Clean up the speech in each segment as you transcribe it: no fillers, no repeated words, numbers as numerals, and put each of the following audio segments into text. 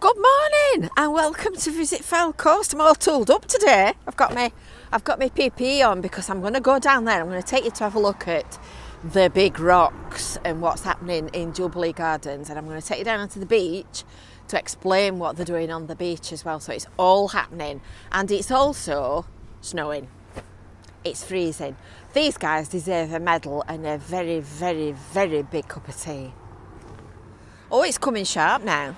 Good morning and welcome to Visit Fylde Coast. I'm all tooled up today. I've got my PPE on because I'm going to go down there. I'm going to take you to have a look at the big rocks and what's happening in Jubilee Gardens, and I'm going to take you down onto the beach to explain what they're doing on the beach as well. So it's all happening, and it's also snowing. It's freezing. These guys deserve a medal and a very, very, very big cup of tea. Oh, it's coming sharp now.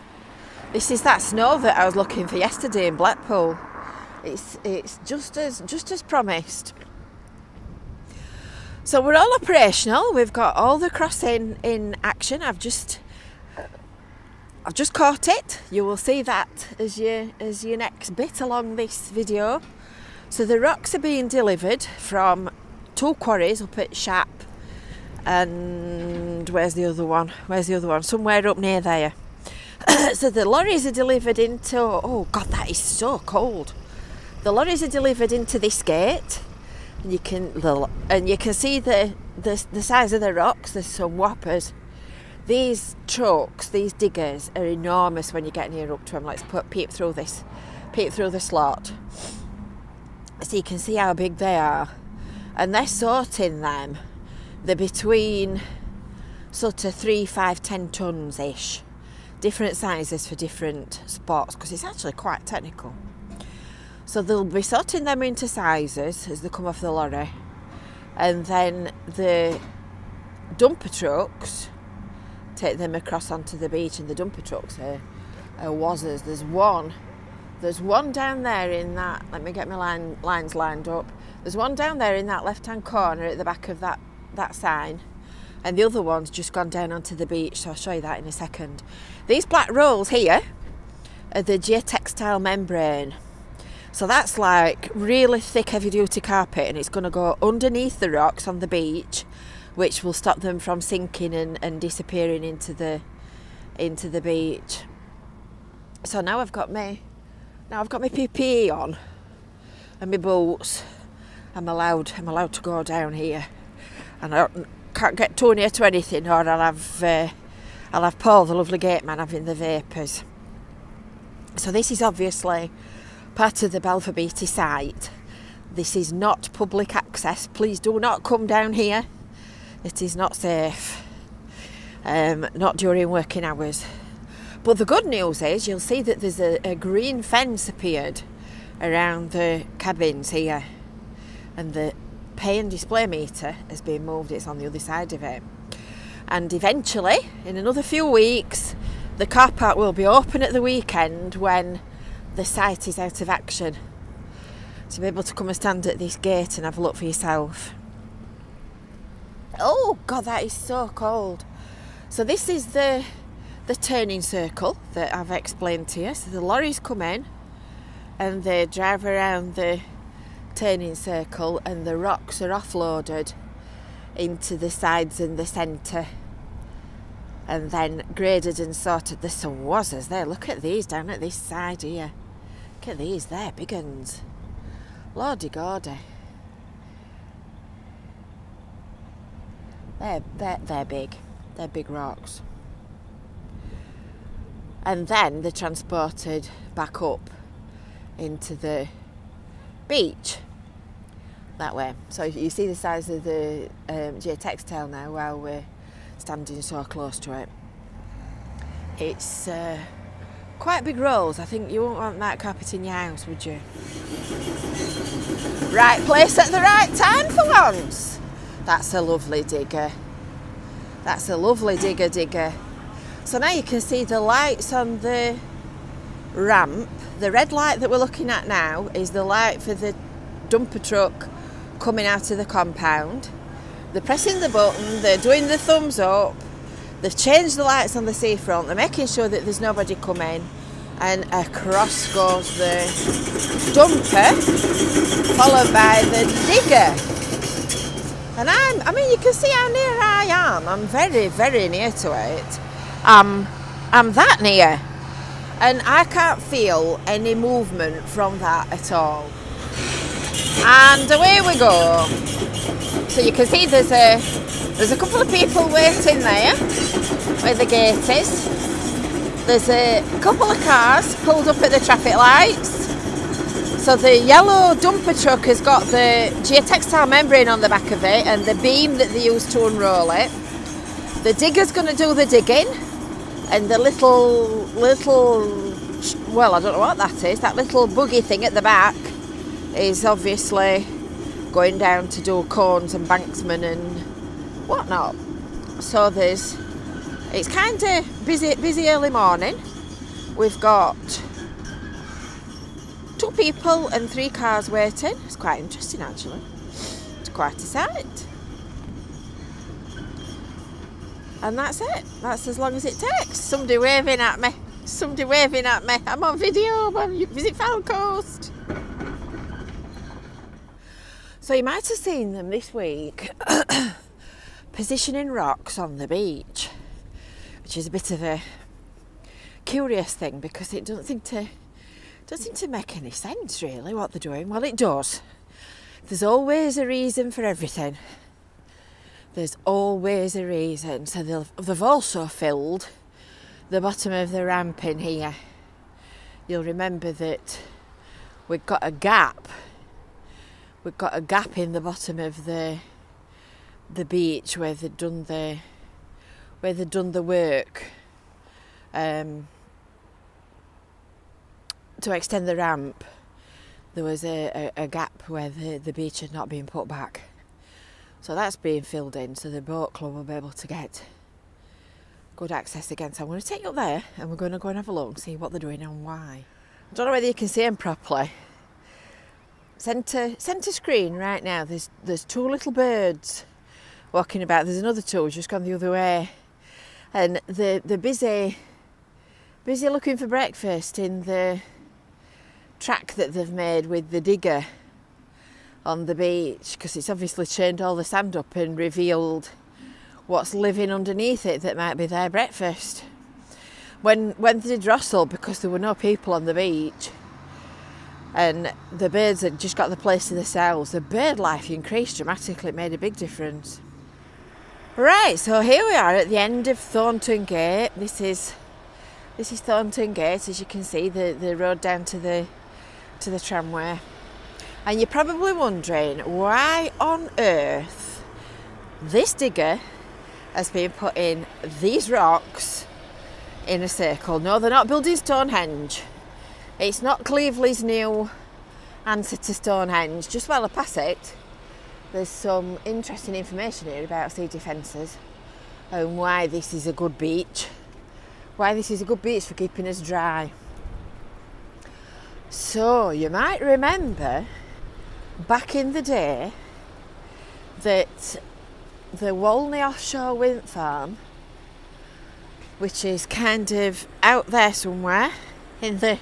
This is that snow that I was looking for yesterday in Blackpool. It's just as promised. So we're all operational. We've got all the crossing in action. I've just caught it. You will see that as your next bit along this video. So the rocks are being delivered from two quarries up at Shap, and where's the other one? Somewhere up near there. So the lorries are delivered into, oh God, that is so cold. The lorries are delivered into this gate, and you can see the size of the rocks. There's some whoppers. These trucks, these diggers, are enormous when you get near up to them. Let's peep through the slot, so you can see how big they are. And they're sorting them. They're between sort of 3, 5, 10 tons ish. Different sizes for different spots, because it's actually quite technical. So they'll be sorting them into sizes as they come off the lorry, and then the dumper trucks take them across onto the beach. And the dumper trucks are wazzers. There's one down there in that, let me get my lines lined up. There's one down there in that left-hand corner at the back of that sign, and the other one's just gone down onto the beach, so I'll show you that in a second. These black rolls here are the geotextile membrane. So that's like really thick heavy-duty carpet, and it's going to go underneath the rocks on the beach, which will stop them from sinking and disappearing into the beach. So now I've got my PPE on and my boots. I'm allowed to go down here, and I can't get too near to anything, or I'll have Paul, the lovely gate man, having the vapours. So this is obviously part of the Belfer Beatty site. This is not public access. Please do not come down here. It is not safe, not during working hours. But the good news is you'll see that there's a green fence appeared around the cabins here, and the pay and display meter has been moved. It's on the other side of it. And eventually, in another few weeks, the car park will be open at the weekend when the site is out of action. So you'll be able to come and stand at this gate and have a look for yourself. Oh God, that is so cold. So this is the turning circle that I've explained to you. So the lorries come in and they drive around the turning circle, and the rocks are offloaded into the sides and the centre, and then graded and sorted. There's some wazzers there. Look at these down at this side here. Look at these, they're big uns. Lordy gordy. They're big. They're big rocks. And then they're transported back up into the beach that way. So you see the size of the geotextile now while we're standing so close to it. It's quite big rolls. I think you won't want that carpet in your house, would you? Right place at the right time for once. That's a lovely digger. That's a lovely digger. So now you can see the lights on the ramp. The red light that we're looking at now is the light for the dumper truck coming out of the compound. They're pressing the button, they're doing the thumbs up, they've changed the lights on the seafront, they're making sure that there's nobody coming, and across goes the dumper, followed by the digger. And I mean, you can see how near I am. I'm very, very near to it. I'm that near, and I can't feel any movement from that at all. And away we go. So you can see there's a couple of people waiting there where the gate is. There's a couple of cars pulled up at the traffic lights. So the yellow dumper truck has got the geotextile membrane on the back of it and the beam that they use to unroll it. The digger's going to do the digging, and the little, well, I don't know what that is, that little buggy thing at the back is obviously going down to do cones and banksman and whatnot. So it's kind of busy early morning. We've got 2 people and 3 cars waiting. It's quite interesting actually. It's quite a sight. And that's it. That's as long as it takes. Somebody waving at me. Somebody waving at me. I'm on video. Visit Fylde Coast. So you might have seen them this week positioning rocks on the beach, which is a bit of a curious thing because it doesn't seem to make any sense really what they're doing. Well, it does. There's always a reason for everything. There's always a reason. So they've also filled the bottom of the ramp in here. You'll remember that we've got a gap. We've got a gap in the bottom of the beach where they've done the work to extend the ramp. There was a gap where the beach had not been put back. So that's being filled in, so the boat club will be able to get good access again. So I'm going to take you up there and we're going to go and have a look and see what they're doing and why. I don't know whether you can see them properly. Centre screen right now, there's 2 little birds walking about. There's another 2 just gone the other way. And they're busy looking for breakfast in the track that they've made with the digger on the beach, because it's obviously churned all the sand up and revealed what's living underneath it that might be their breakfast. When they did Rossall, because there were no people on the beach and the birds had just got the place to themselves, the bird life increased dramatically. It made a big difference. Right, so here we are at the end of Thornton Gate. This is Thornton Gate, as you can see, the road down to the tramway. And you're probably wondering why on earth this digger has been putting these rocks in a circle. No, they're not building Stonehenge. It's not Cleveleys' new answer to Stonehenge. Just while I pass it, there's some interesting information here about sea defences and why this is a good beach. Why this is a good beach for keeping us dry. So you might remember back in the day that the Walney offshore wind farm, which is kind of out there somewhere in the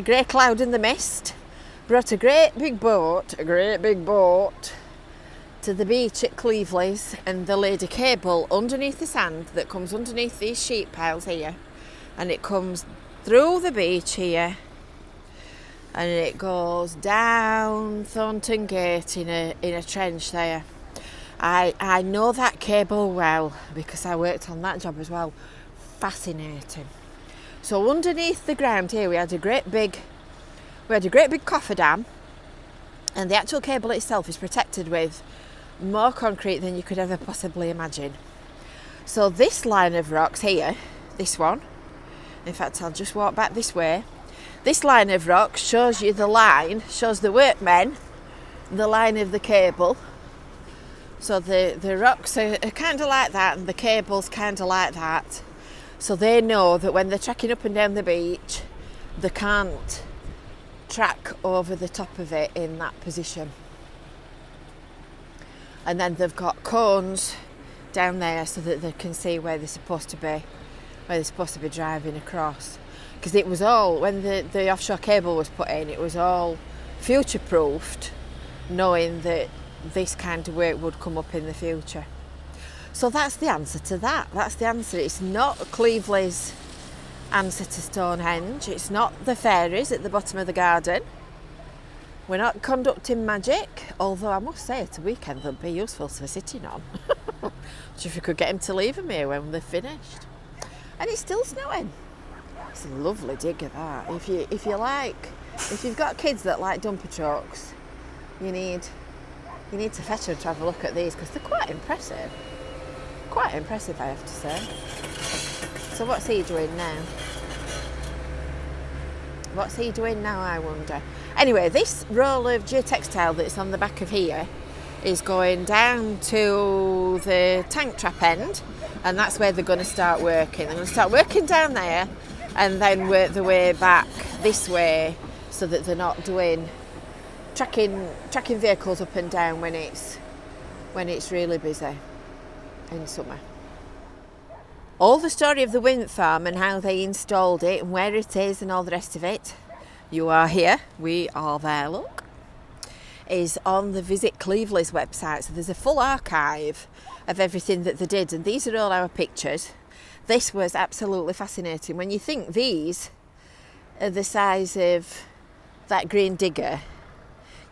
grey cloud and the mist, brought a great big boat to the beach at Cleveleys, and they laid a cable underneath the sand that comes underneath these sheet piles here, and it comes through the beach here and it goes down Thornton Gate in a trench there. I know that cable well because I worked on that job as well. Fascinating. So underneath the ground here we had a great big cofferdam, and the actual cable itself is protected with more concrete than you could ever possibly imagine. So this line of rocks here, this one, in fact I'll just walk back this way. This line of rocks shows you the line, shows the workmen the line of the cable. So the rocks are kind of like that and the cable's kind of like that. So they know that when they're trekking up and down the beach, they can't track over the top of it in that position. And then they've got cones down there so that they can see where they're supposed to be driving across. Because it was all, when the offshore cable was put in, it was all future-proofed, knowing that this kind of work would come up in the future. So that's the answer to that. That's the answer. It's not Cleveleys' answer to Stonehenge. It's not the fairies at the bottom of the garden. We're not conducting magic, although I must say it's a weekend that'd be useful for sitting on. Which if we could get him to leave them here when they're finished. And it's still snowing. It's a lovely digger, that. If you've got kids that like dumper trucks, you need to fetch them to have a look at these, because they're quite impressive. Quite impressive, I have to say. So what's he doing now? What's he doing now, I wonder? Anyway, this roll of geotextile that's on the back of here is going down to the tank trap end, and that's where they're going to start working. They're going to start working down there and then work their way back this way, so that they're not doing tracking vehicles up and down when it's really busy in summer. All the story of the wind farm and how they installed it and where it is and all the rest of it, you are here, we are there, look, is on the Visit Cleveleys website. So there's a full archive of everything that they did, and these are all our pictures. This was absolutely fascinating. When you think these are the size of that green digger,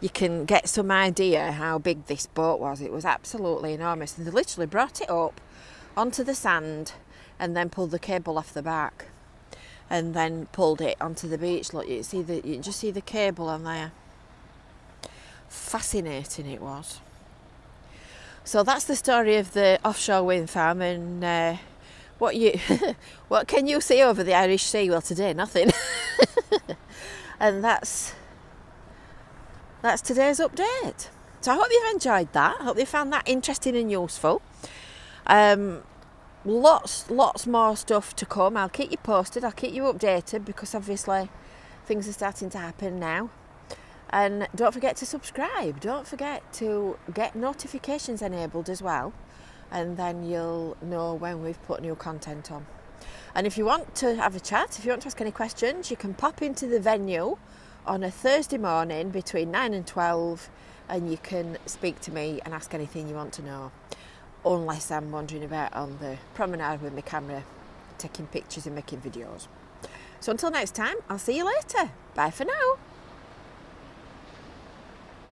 you can get some idea how big this boat was. It was absolutely enormous, and they literally brought it up onto the sand and then pulled the cable off the back and then pulled it onto the beach. Look, you can just see the cable on there. Fascinating it was. So that's the story of the offshore wind farm, and what can you see over the Irish Sea? Well, today nothing. And that's today's update. So I hope you've enjoyed that. I hope you found that interesting and useful. Lots more stuff to come. I'll keep you posted. I'll keep you updated, because obviously things are starting to happen now. And don't forget to subscribe. Don't forget to get notifications enabled as well, and then you'll know when we've put new content on. And if you want to have a chat, if you want to ask any questions, you can pop into the venue on a Thursday morning between 9 and 12, and you can speak to me and ask anything you want to know, unless I'm wandering about on the promenade with my camera taking pictures and making videos. So until next time, I'll see you later. Bye for now.